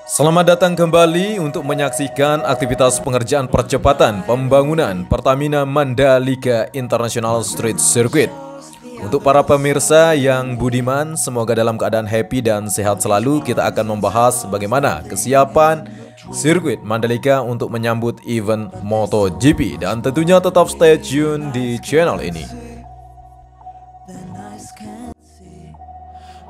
Selamat datang kembali untuk menyaksikan aktivitas pengerjaan percepatan pembangunan Pertamina Mandalika International Street Circuit. Untuk para pemirsa yang budiman, semoga dalam keadaan happy dan sehat selalu. Kita akan membahas bagaimana kesiapan sirkuit Mandalika untuk menyambut event MotoGP. Dan tentunya tetap stay tune di channel ini.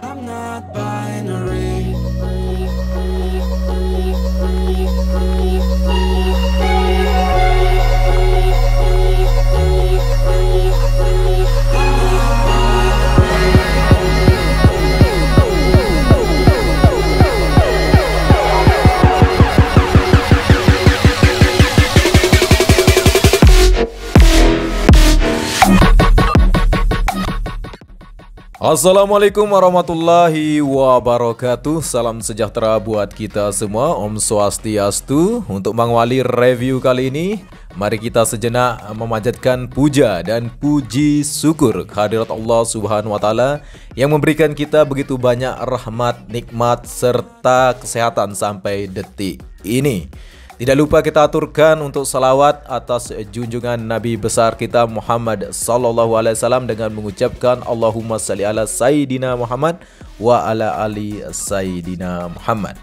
I'm not binary. Assalamualaikum warahmatullahi wabarakatuh. Salam sejahtera buat kita semua. Om Swastiastu. Untuk mengawali review kali ini, mari kita sejenak memanjatkan puja dan puji syukur kehadirat Allah Subhanahu wa Ta'ala yang memberikan kita begitu banyak rahmat, nikmat serta kesehatan sampai detik ini. Tidak lupa kita aturkan untuk salawat atas junjungan Nabi besar kita Muhammad sallallahu alaihi wasallam dengan mengucapkan Allahumma salli ala Sayyidina Muhammad wa ala ali Sayyidina Muhammad.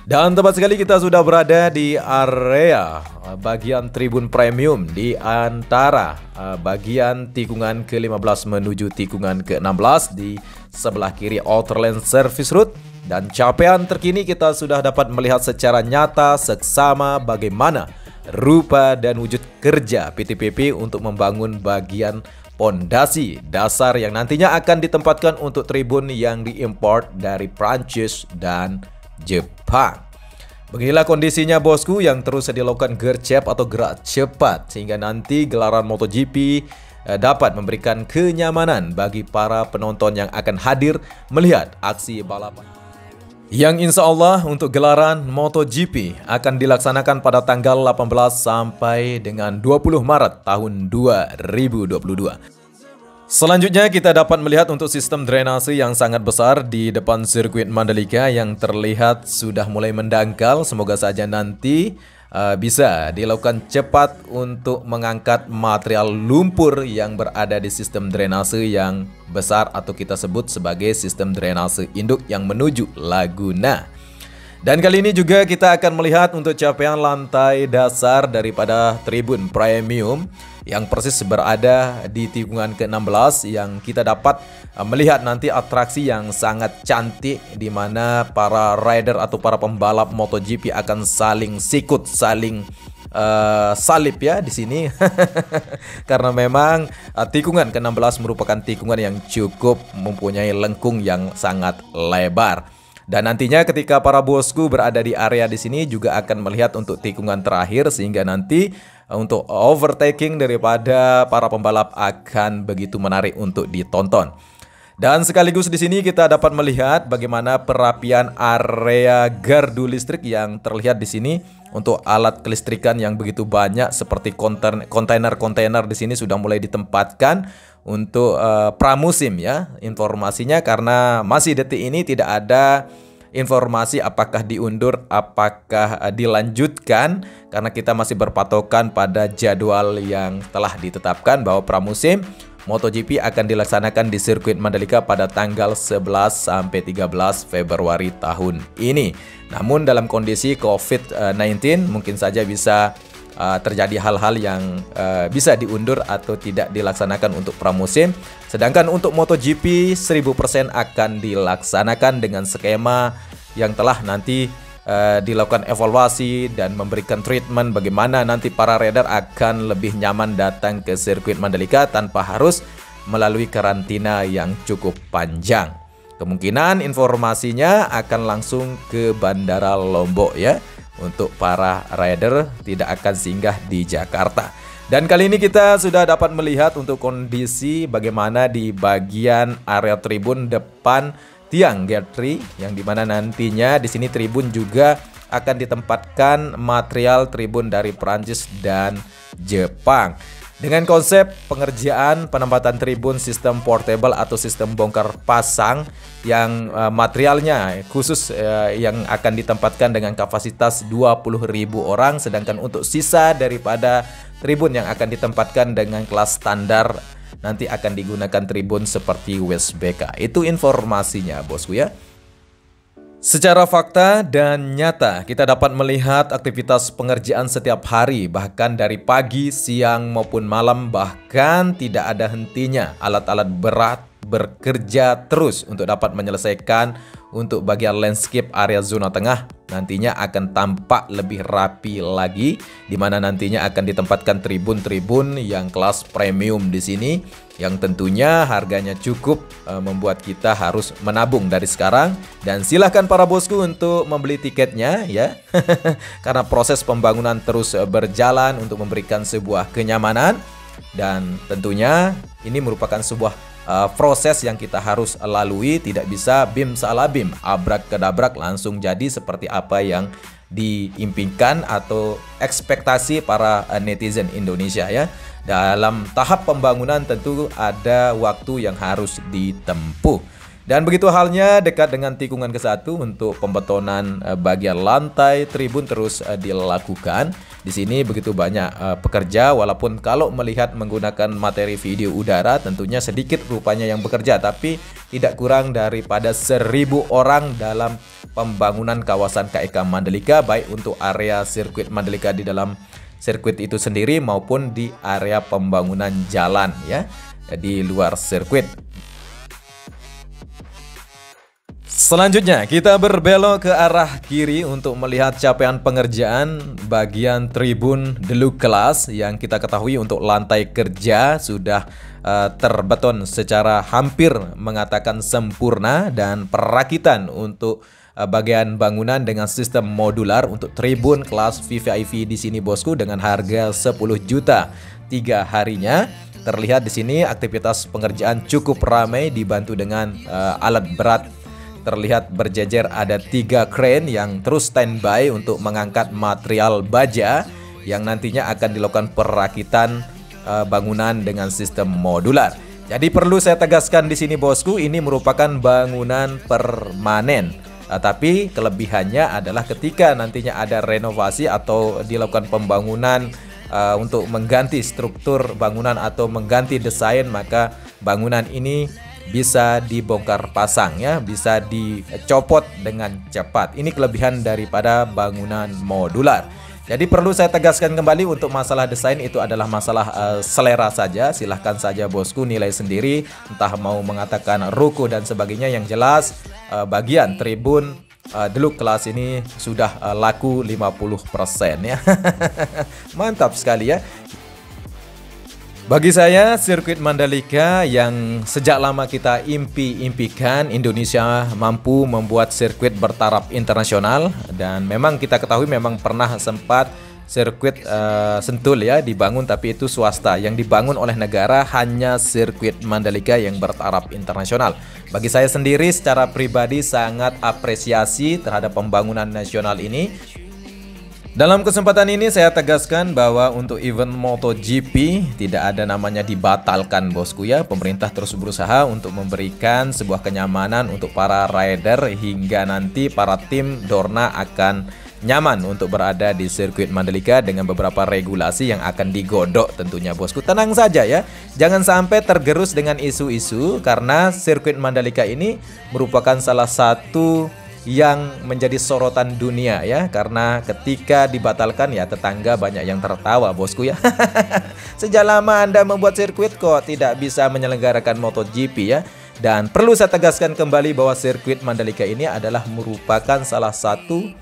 Dan tepat sekali kita sudah berada di area bagian tribun premium di antara bagian tikungan ke-15 menuju tikungan ke-16 di sebelah kiri outer lane service route. Dan capaian terkini kita sudah dapat melihat secara nyata seksama bagaimana rupa dan wujud kerja PTPP untuk membangun bagian pondasi dasar yang nantinya akan ditempatkan untuk tribun yang diimport dari Prancis dan Jepang. Beginilah kondisinya bosku yang terus dilakukan gercep atau gerak cepat sehingga nanti gelaran MotoGP dapat memberikan kenyamanan bagi para penonton yang akan hadir melihat aksi balapan. Yang insya Allah untuk gelaran MotoGP akan dilaksanakan pada tanggal 18 sampai dengan 20 Maret tahun 2022. Selanjutnya kita dapat melihat untuk sistem drainase yang sangat besar di depan sirkuit Mandalika yang terlihat sudah mulai mendangkal. Semoga saja nanti bisa dilakukan cepat untuk mengangkat material lumpur yang berada di sistem drainase yang besar atau kita sebut sebagai sistem drainase induk yang menuju Laguna. Dan kali ini juga kita akan melihat untuk capaian lantai dasar daripada tribun premium yang persis berada di tikungan ke-16 yang kita dapat melihat nanti atraksi yang sangat cantik di mana para rider atau para pembalap MotoGP akan saling sikut, saling salib ya di sini. Karena memang tikungan ke-16 merupakan tikungan yang cukup mempunyai lengkung yang sangat lebar. Dan nantinya ketika para bosku berada di area di sini juga akan melihat untuk tikungan terakhir sehingga nanti untuk overtaking daripada para pembalap akan begitu menarik untuk ditonton. Dan sekaligus di sini kita dapat melihat bagaimana perapian area gardu listrik yang terlihat di sini untuk alat kelistrikan yang begitu banyak seperti kontainer-kontainer di sini sudah mulai ditempatkan untuk pramusim ya informasinya, karena masih detik ini tidak ada informasi apakah diundur, apakah dilanjutkan, karena kita masih berpatokan pada jadwal yang telah ditetapkan bahwa pramusim MotoGP akan dilaksanakan di sirkuit Mandalika pada tanggal 11 sampai 13 Februari tahun ini. Namun dalam kondisi COVID-19 mungkin saja bisa terjadi hal-hal yang bisa diundur atau tidak dilaksanakan untuk pramusim. Sedangkan untuk MotoGP 1000% akan dilaksanakan dengan skema yang telah nanti dilakukan evaluasi dan memberikan treatment bagaimana nanti para rider akan lebih nyaman datang ke sirkuit Mandalika tanpa harus melalui karantina yang cukup panjang. Kemungkinan informasinya akan langsung ke Bandara Lombok ya. Untuk para rider tidak akan singgah di Jakarta. Dan kali ini kita sudah dapat melihat untuk kondisi bagaimana di bagian area tribun depan tiang gantry yang dimana nantinya di sini tribun juga akan ditempatkan material tribun dari Prancis dan Jepang. Dengan konsep pengerjaan penempatan tribun sistem portable atau sistem bongkar pasang yang materialnya khusus yang akan ditempatkan dengan kapasitas 20.000 orang, sedangkan untuk sisa daripada tribun yang akan ditempatkan dengan kelas standar nanti akan digunakan tribun seperti WSBK. Itu informasinya bosku ya. Secara fakta dan nyata, kita dapat melihat aktivitas pengerjaan setiap hari, bahkan dari pagi, siang maupun malam, bahkan tidak ada hentinya. Alat-alat berat bekerja terus untuk dapat menyelesaikan untuk bagian landscape area zona tengah. Nantinya akan tampak lebih rapi lagi, di mana nantinya akan ditempatkan tribun-tribun yang kelas premium di sini, yang tentunya harganya cukup membuat kita harus menabung dari sekarang. Dan silahkan para bosku untuk membeli tiketnya ya, karena proses pembangunan terus berjalan untuk memberikan sebuah kenyamanan. Dan tentunya ini merupakan sebuah proses yang kita harus lalui, tidak bisa bim salah bim, abrak kedabrak langsung jadi seperti apa yang diimpikan atau ekspektasi para netizen Indonesia ya. Dalam tahap pembangunan tentu ada waktu yang harus ditempuh. Dan begitu halnya dekat dengan tikungan ke-1 untuk pembetonan bagian lantai tribun terus dilakukan. Di sini begitu banyak pekerja, walaupun kalau melihat menggunakan materi video udara tentunya sedikit rupanya yang bekerja, tapi tidak kurang daripada 1.000 orang dalam pembangunan kawasan KEK Mandalika, baik untuk area sirkuit Mandalika di dalam sirkuit itu sendiri maupun di area pembangunan jalan ya di luar sirkuit. Selanjutnya kita berbelok ke arah kiri untuk melihat capaian pengerjaan bagian tribun deluxe kelas yang kita ketahui untuk lantai kerja sudah terbeton secara hampir mengatakan sempurna, dan perakitan untuk bagian bangunan dengan sistem modular untuk tribun kelas VVIP di sini bosku dengan harga 10 juta 3 harinya. Terlihat di sini aktivitas pengerjaan cukup ramai dibantu dengan alat berat. Terlihat berjejer ada 3 crane yang terus standby untuk mengangkat material baja yang nantinya akan dilakukan perakitan bangunan dengan sistem modular. Jadi perlu saya tegaskan di sini bosku, ini merupakan bangunan permanen. Tapi kelebihannya adalah ketika nantinya ada renovasi atau dilakukan pembangunan untuk mengganti struktur bangunan atau mengganti desain, maka bangunan ini bisa dibongkar pasang ya, bisa dicopot dengan cepat. Ini kelebihan daripada bangunan modular. Jadi perlu saya tegaskan kembali, untuk masalah desain itu adalah masalah selera saja. Silahkan saja bosku nilai sendiri, entah mau mengatakan ruko dan sebagainya. Yang jelas bagian tribun deluxe kelas ini sudah laku 50% ya. Mantap sekali ya. Bagi saya, sirkuit Mandalika yang sejak lama kita impikan, Indonesia mampu membuat sirkuit bertaraf internasional. Dan memang kita ketahui memang pernah sempat sirkuit Sentul ya dibangun, tapi itu swasta. Yang dibangun oleh negara hanya sirkuit Mandalika yang bertaraf internasional. Bagi saya sendiri secara pribadi sangat apresiasi terhadap pembangunan nasional ini. Dalam kesempatan ini saya tegaskan bahwa untuk event MotoGP tidak ada namanya dibatalkan bosku ya. Pemerintah terus berusaha untuk memberikan sebuah kenyamanan untuk para rider hingga nanti para tim Dorna akan nyaman untuk berada di sirkuit Mandalika dengan beberapa regulasi yang akan digodok tentunya bosku. Tenang saja ya, jangan sampai tergerus dengan isu-isu, karena sirkuit Mandalika ini merupakan salah satu yang menjadi sorotan dunia ya, karena ketika dibatalkan ya tetangga banyak yang tertawa bosku ya. Sejak lama Anda membuat sirkuit kok tidak bisa menyelenggarakan MotoGP ya. Dan perlu saya tegaskan kembali bahwa sirkuit Mandalika ini adalah merupakan salah satu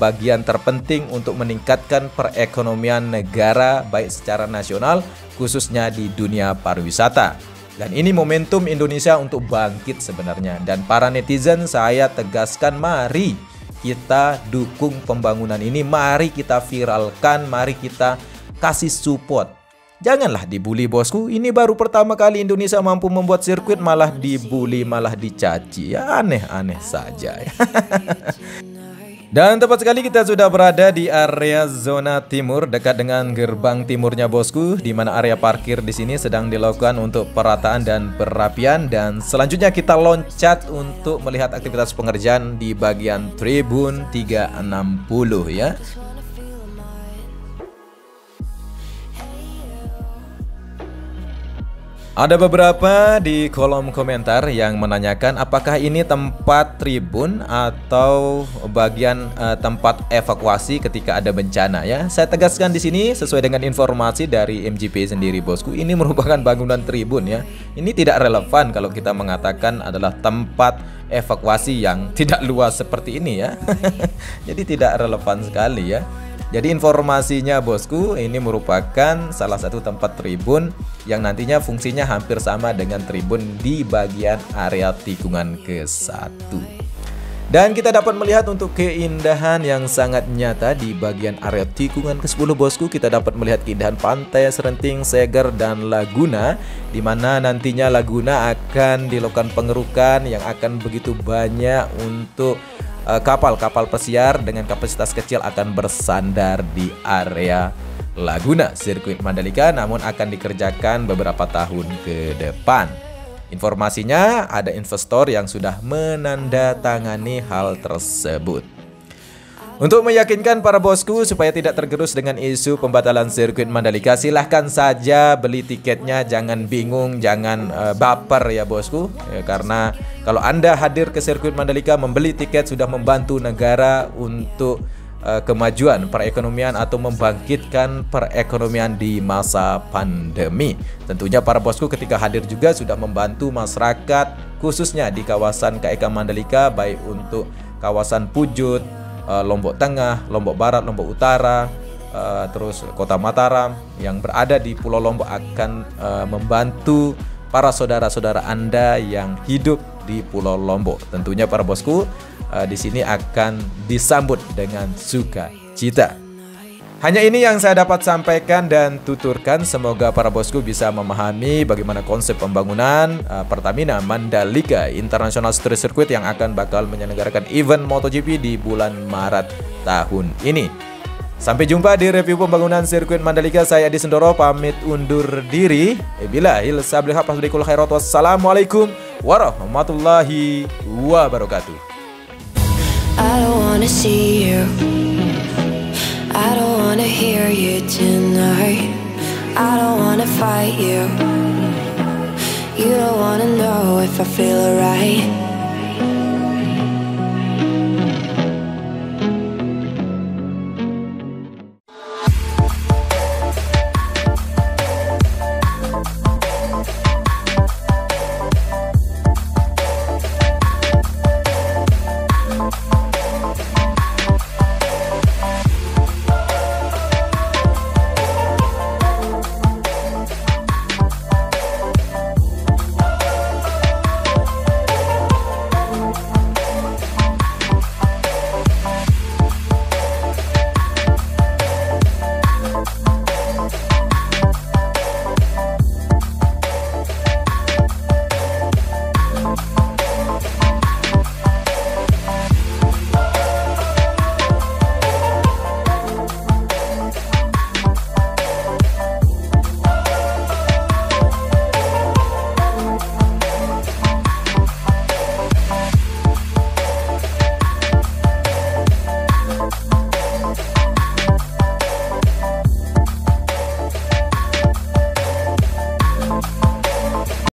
bagian terpenting untuk meningkatkan perekonomian negara baik secara nasional khususnya di dunia pariwisata. Dan ini momentum Indonesia untuk bangkit sebenarnya. Dan para netizen saya tegaskan, mari kita dukung pembangunan ini, mari kita viralkan, mari kita kasih support. Janganlah dibully bosku, ini baru pertama kali Indonesia mampu membuat sirkuit malah dibully, malah dicaci. Ya aneh-aneh saja ya. Dan tepat sekali kita sudah berada di area zona timur dekat dengan gerbang timurnya bosku, di mana area parkir di sini sedang dilakukan untuk perataan dan perapian, dan selanjutnya kita loncat untuk melihat aktivitas pengerjaan di bagian tribun 360 ya. Ada beberapa di kolom komentar yang menanyakan apakah ini tempat tribun atau bagian tempat evakuasi ketika ada bencana ya. Saya tegaskan di sini sesuai dengan informasi dari MGP sendiri bosku, ini merupakan bangunan tribun ya. Ini tidak relevan kalau kita mengatakan adalah tempat evakuasi yang tidak luas seperti ini ya. Jadi tidak relevan sekali ya. Jadi informasinya bosku, ini merupakan salah satu tempat tribun yang nantinya fungsinya hampir sama dengan tribun di bagian area tikungan ke-1. Dan kita dapat melihat untuk keindahan yang sangat nyata di bagian area tikungan ke-10 bosku. Kita dapat melihat keindahan pantai, Serenting, Seger, dan Laguna, di mana nantinya Laguna akan dilakukan pengerukan yang akan begitu banyak untuk kapal-kapal pesiar dengan kapasitas kecil akan bersandar di area Laguna sirkuit Mandalika, namun akan dikerjakan beberapa tahun ke depan. Informasinya ada investor yang sudah menandatangani hal tersebut. Untuk meyakinkan para bosku supaya tidak tergerus dengan isu pembatalan sirkuit Mandalika, silahkan saja beli tiketnya, jangan bingung, jangan baper ya bosku ya, karena kalau Anda hadir ke sirkuit Mandalika membeli tiket sudah membantu negara untuk kemajuan perekonomian atau membangkitkan perekonomian di masa pandemi. Tentunya para bosku ketika hadir juga sudah membantu masyarakat khususnya di kawasan KEK Mandalika, baik untuk kawasan Pujut, Lombok Tengah, Lombok Barat, Lombok Utara, terus Kota Mataram yang berada di Pulau Lombok akan membantu para saudara-saudara Anda yang hidup di Pulau Lombok. Tentunya para bosku di sini akan disambut dengan sukacita. Hanya ini yang saya dapat sampaikan dan tuturkan. Semoga para bosku bisa memahami bagaimana konsep pembangunan Pertamina Mandalika International Street Circuit yang akan bakal menyelenggarakan event MotoGP di bulan Maret tahun ini. Sampai jumpa di review pembangunan sirkuit Mandalika. Saya Adi Sendoro pamit undur diri. Wassalamualaikum warahmatullahi wabarakatuh. I don't wanna see you, I don't wanna hear you tonight. I don't wanna fight you, you don't wanna know if I feel alright.